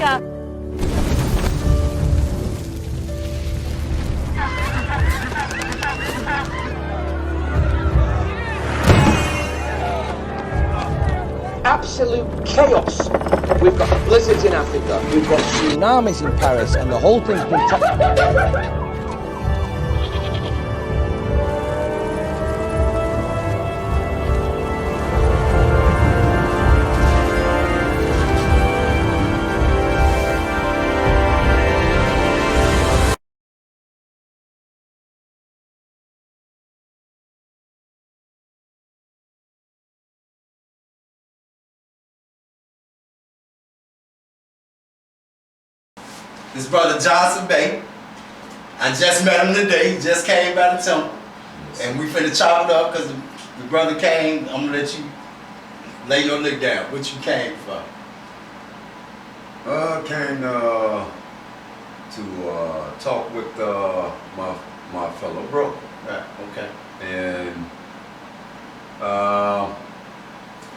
Africa. Absolute chaos. We've got blizzards in Africa. We've got tsunamis in Paris, and the whole thing's been This brother Johnson Bay. I just met him today. He just came by the temple. And we finna chop it up because the brother came. I'm gonna let you lay your lick down. What you came for? I came to talk with my fellow brother. Right, okay. And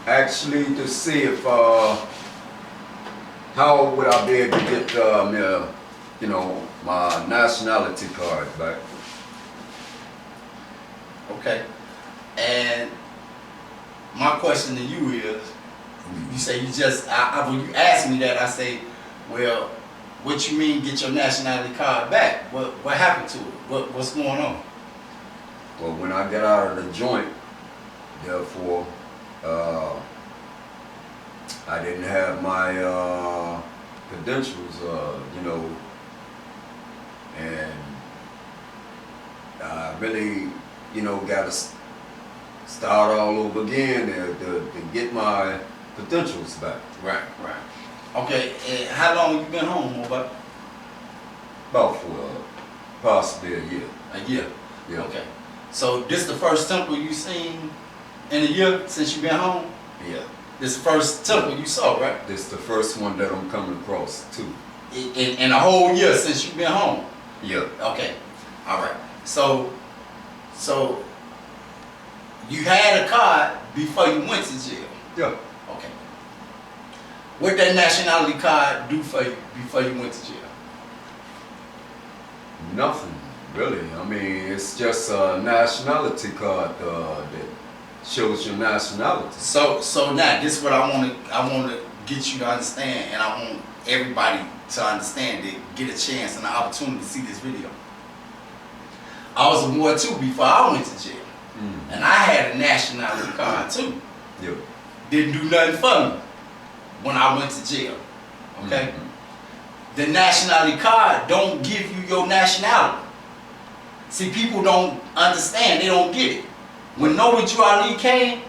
actually to see if how would I be able to get you know, my nationality card back. Okay. And my question to you is, you say you just, when you asked me that, I say, well, what you mean get your nationality card back? What happened to it? What's going on? Well, when I got out of the joint, therefore, I didn't have my credentials, you know, and I really, you know, got to start all over again to get my credentials back. Right, right. Okay, and how long you been home, about? About for possibly a year. A year. Yeah. Okay. So this the first temple you seen in a year since you been home? Yeah. This the first temple you saw, right? This the first one that I'm coming across too. In a whole year since you been home? Yeah. Okay. All right. So you had a card before you went to jail? Yeah. Okay. What that nationality card do for you before you went to jail? Nothing, really. I mean, it's just a nationality card that shows your nationality. So now this is what I want to get you to understand, and I want everybody to understand it, get a chance and an opportunity to see this video. I was a boy too before I went to jail. And I had a nationality card too. Yeah. Didn't do nothing for me when I went to jail. Okay? The nationality card don't give you your nationality. See, people don't understand, they don't get it. When Noble Ali came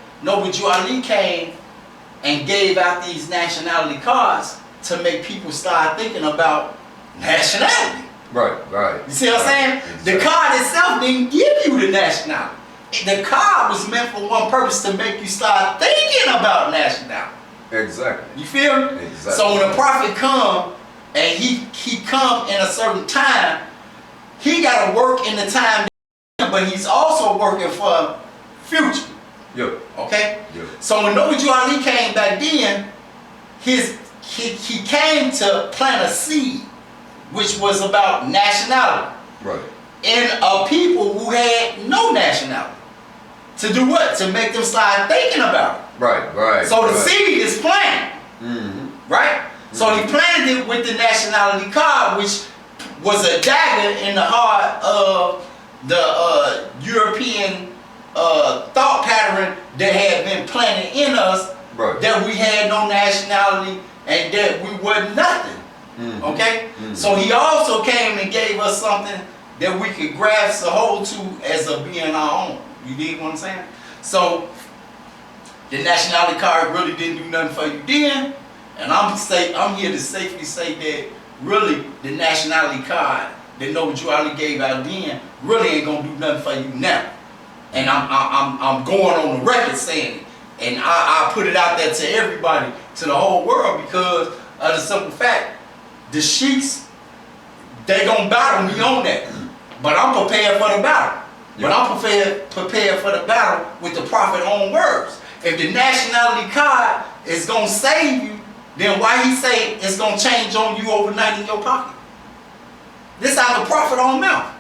and gave out these nationality cards to make people start thinking about nationality. Right, right. You see what I'm saying? Exactly. The card itself didn't give you the nationality. The card was meant for one purpose, to make you start thinking about nationality. Exactly. You feel me? Exactly. So when a prophet come and he come in a certain time, he got to work in the time, but he's also working for future. Yeah. Okay? Yeah. So when Noble Ali came back then, he came to plant a seed, which was about nationality. Right. In a people who had no nationality. To do what? To make them start thinking about it. Right, right. So the right. seed is planted. Right? So he planted it with the nationality card, which was a dagger in the heart of the European thought pattern that had been planted in us, right. that we had no nationality and that we were nothing. Okay? So he also came and gave us something that we could grasp a hold to as a being our own. You dig what I'm saying? So the nationality card really didn't do nothing for you then, and I'm here to safely say that really the nationality card that Noble Ali gave out then really ain't gonna do nothing for you now. And I'm going on the record saying it, and I put it out there to everybody, to the whole world, because of the simple fact, the sheiks, they gonna battle me on that. But I'm prepared for the battle. Yeah. But I'm prepared for the battle with the prophet's own words. If the nationality card is gonna save you, then why he say it's gonna change on you overnight in your pocket? This out the prophet on mouth.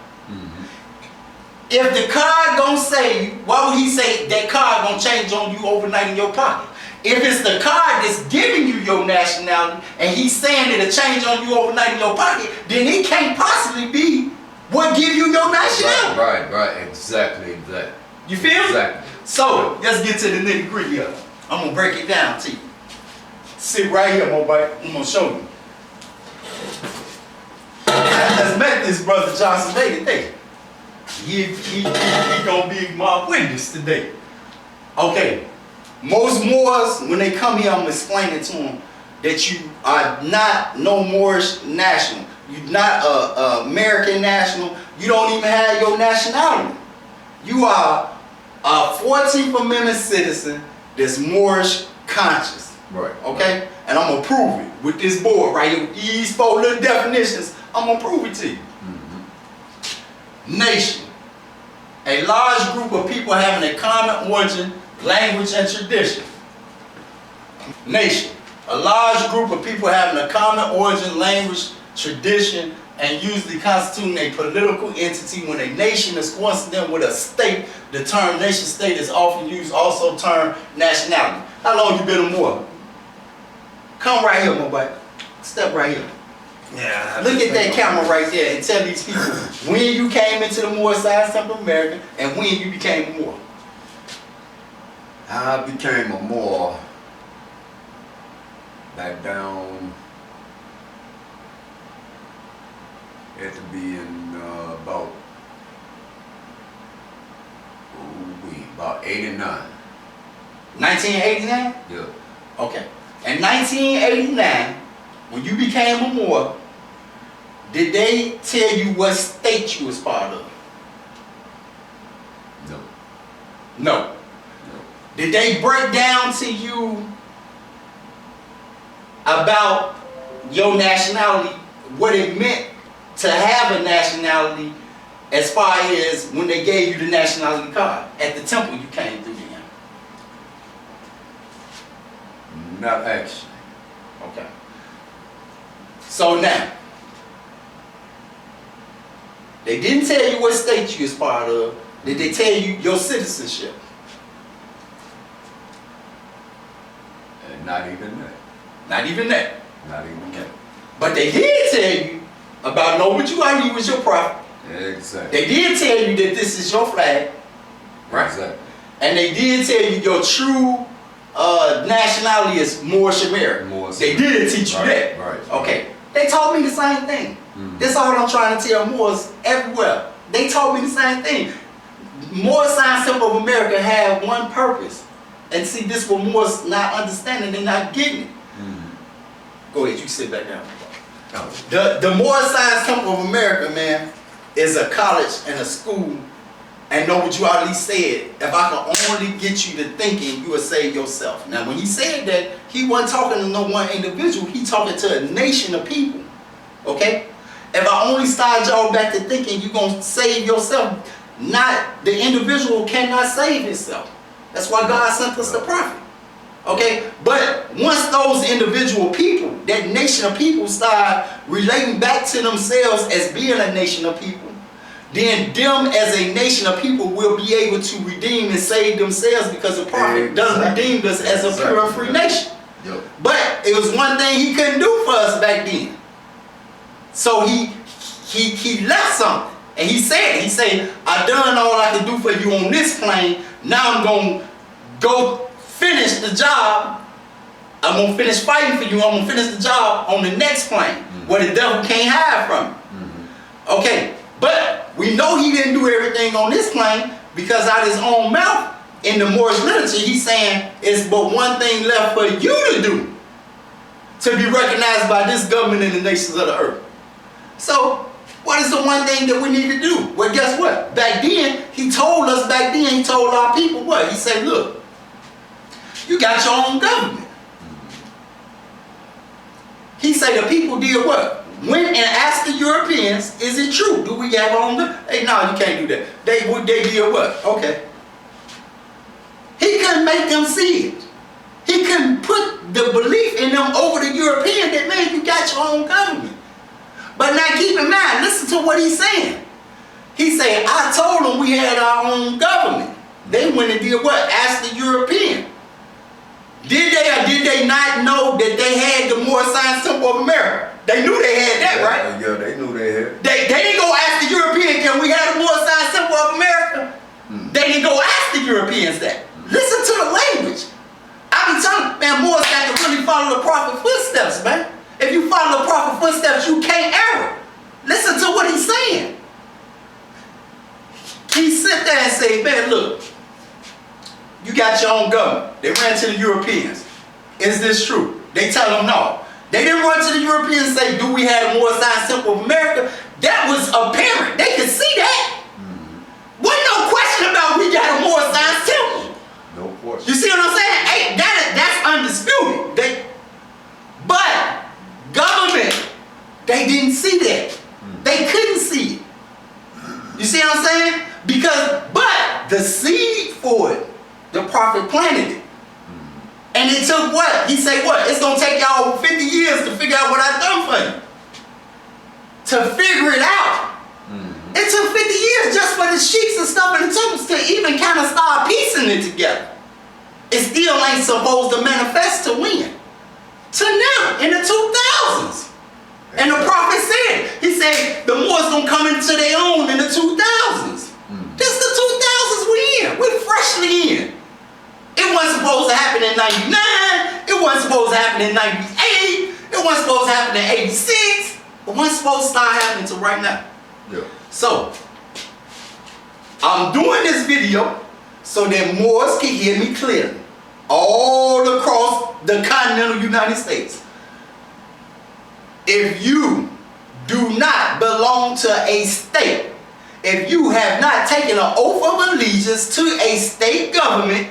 If the card gonna say, why would he say that card gonna change on you overnight in your pocket? If it's the card that's giving you your nationality and he's saying it'll change on you overnight in your pocket, then it can't possibly be what give you your nationality. Right. Exactly. You feel me? Exactly. So, let's get to the nitty gritty of it. I'm gonna break it down to you. Sit right here, my boy. I'm gonna show you. Let's make this brother Johnson Day today. He gonna be my witness today. Okay. Most Moors, when they come here, I'm explaining to them that you are not no Moorish national. You're not a American national. You don't even have your nationality. You are a 14th Amendment citizen that's Moorish conscious. Right. Okay? And I'm gonna prove it with this board right here. These 4 little definitions, I'm gonna prove it to you. Nation. A large group of people having a common origin, language, and tradition. Nation. A large group of people having a common origin, language, tradition, and usually constituting a political entity. When a nation is coincident with a state, the term nation state is often used, also term nationality. How long you been a Moor? Come right here, my boy. Step right here. Yeah. Look at that camera right there and tell these people when you came into the Moor Science Temple of America and when you became a Moor. I became a Moor back down. Had to be in about 89. 1989? Yeah. Okay. In 1989, when you became a Moor, did they tell you what state you was part of? No. No. Did they break down to you about your nationality, what it meant to have a nationality as far as when they gave you the nationality card at the temple you came through then? Not actually. Okay. So now, they didn't tell you what state you was part of. Did they tell you your citizenship? Not even that. Not even that. Not even that. But they did tell you about know what you are, you was your prophet. Exactly. They did tell you that this is your flag. Right? Exactly. And they did tell you your true nationality is Moorish American. Moorish They did teach you that. Right. Okay. They taught me the same thing. That's all I'm trying to tell Moors everywhere. They taught me the same thing. Moor Science Temple of America had one purpose. And see, this what Moors not understanding, they're not getting it. Go ahead, you sit back down. The Moor Science Temple of America, man, is a college and a school. And know what you already said. If I can only get you to thinking, you will save yourself. Now, when he said that, he wasn't talking to no one individual. He talking to a nation of people. Okay? If I only start y'all back to thinking you're going to save yourself, not the individual cannot save himself. That's why God sent us the prophet. Okay? But once those individual people, that nation of people start relating back to themselves as being a nation of people, then them as a nation of people will be able to redeem and save themselves because the prophet done redeemed us as a pure and free nation. Yep. But it was one thing he couldn't do for us back then. So he left something. And he said, I done all I can do for you on this plane. Now I'm going to go finish the job. I'm going to finish fighting for you. I'm going to finish the job on the next plane where the devil can't hide from you. Okay, but we know he didn't do everything on this plane because out of his own mouth in the Moorish literature, he's saying it's but one thing left for you to do to be recognized by this government and the nations of the earth. So, what is the one thing that we need to do? Well, guess what? Back then, he told our people what? He said, look, you got your own government. He said the people did what? Went and asked the Europeans, is it true? Do we have our own government? Hey, no, you can't do that. They did what? Okay. He couldn't make them see it. He couldn't put the belief in them over the European that, man, you got your own government. But now keep in mind, listen to what he's saying. He said, I told them we had our own government. They went and did what? Asked the European. Did they or did they not know that they had the Moorish sign symbol of America? They knew they had that, right? Yeah, they knew they had. They didn't go ask the European, can we have the Moorish sign symbol of America? They didn't go ask the Europeans that. Listen to the language. I be telling, man, Moors got to really follow the prophet footsteps, man. If you follow the prophet footsteps, you can't err. Listen to what he's saying. He sit there and say, man, look, you got your own government. They ran to the Europeans. Is this true? They tell them no. They didn't run to the Europeans and say, do we have a Moorish sign symbol of America? That was apparent. They could see that. Wasn't no question about we got a Moorish sign symbol. No question. You see what I'm saying? Hey, that's undisputed. But government, they didn't see that. They couldn't see it. You see what I'm saying? But the seed for it, the prophet planted it. And it took what? He said what? It's going to take y'all 50 years to figure out what I've done for you. To figure it out. It took 50 years just for the sheiks and stuff in the temples to even kind of start piecing it together. It still ain't supposed to manifest to when? To now, in the 2000s. And the prophet said, he said, the Moors gonna come into their own in the 2000s. This is the 2000s we in. We're freshly in. It wasn't supposed to happen in 99. It wasn't supposed to happen in 98. It wasn't supposed to happen in 86. It wasn't supposed to start happening until right now. Yeah. So, I'm doing this video so that Moors can hear me clearly. All across the continental United States. If you do not belong to a state, if you have not taken an oath of allegiance to a state government,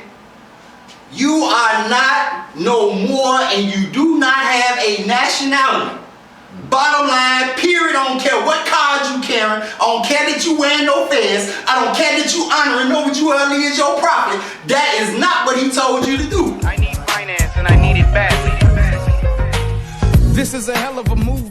you are not no more and you do not have a nationality. Bottom line, period. I don't care what card you carrying. I don't care that you wearing no fez. I don't care that you honoring nobody as your prophet. That is not what he told you to do. I need finance and I need it bad. This is a hell of a move.